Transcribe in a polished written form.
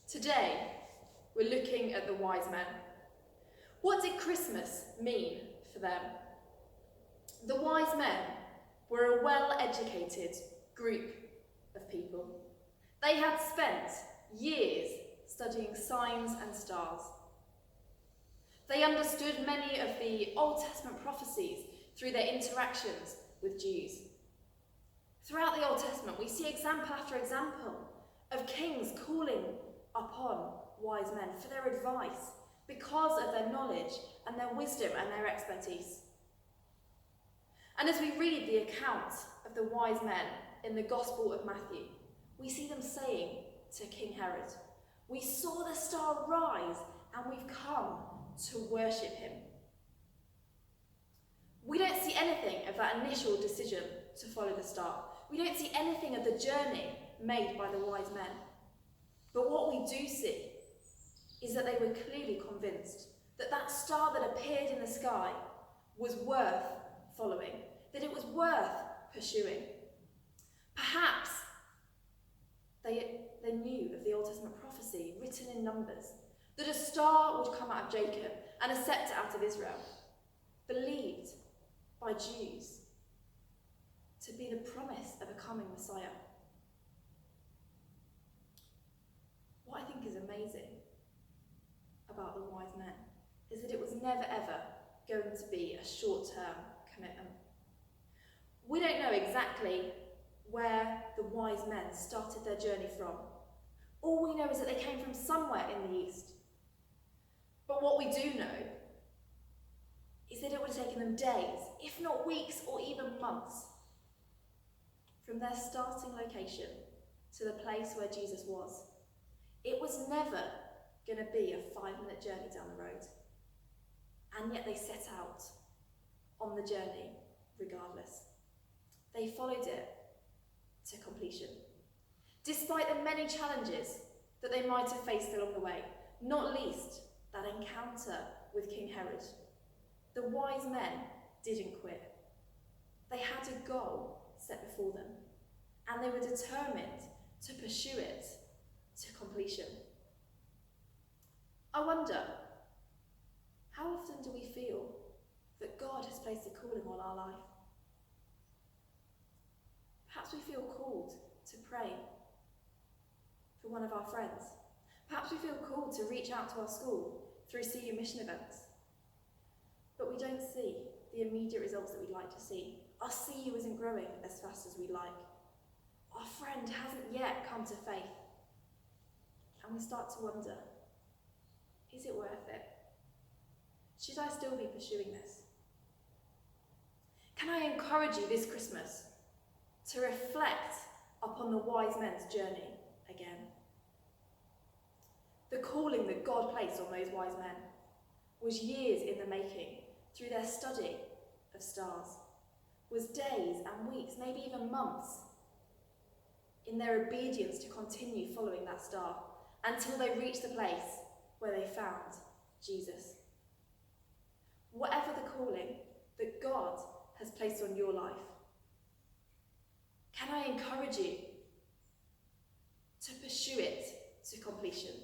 Today, we're looking at the wise men. What did Christmas mean for them? The wise men were a well-educated group of people. They had spent years studying signs and stars. They understood many of the Old Testament prophecies through their interactions with Jews. Throughout the Old Testament, we see example after example of kings calling upon wise men for their advice because of their knowledge and their wisdom and their expertise. And as we read the account of the wise men in the Gospel of Matthew, we see them saying to King Herod, "We saw the star rise and we've come to worship him." We don't see anything of that initial decision to follow the star. We don't see anything of the journey made by the wise men. But what we do see is that they were clearly convinced that that star that appeared in the sky was worth following, that it was worth pursuing. Perhaps they knew of the Old Testament prophecy written in Numbers, that a star would come out of Jacob and a scepter out of Israel, believed by Jews to be the promise of a coming Messiah. What I think is amazing about the wise men is that it was never ever going to be a short-term commitment. We don't know exactly where the wise men started their journey from. All we know is that they came from somewhere in the east. But what we do know is that it would have taken them days, if not weeks or even months, from their starting location to the place where Jesus was. It was never going to be a 5-minute journey down the road. And yet they set out on the journey regardless. They followed it to completion. Despite the many challenges that they might have faced along the way, not least that encounter with King Herod, the wise men didn't quit. They had a goal set before them, and they were determined to pursue it to completion. I wonder, how often do we feel that God has placed a calling on our life? Perhaps we feel called to pray for one of our friends. Perhaps we feel called to reach out to our school through CU mission events. But we don't see the immediate results that we'd like to see. Our CU isn't growing as fast as we'd like. Our friend hasn't yet come to faith. And we start to wonder, is it worth it? Should I still be pursuing this? Can I encourage you this Christmas to reflect upon the wise men's journey again? The calling that God placed on those wise men was years in the making through their study of stars, was days and weeks, maybe even months, in their obedience to continue following that star until they reached the place where they found Jesus. Whatever the calling that God has placed on your life, can I encourage you to pursue it to completion?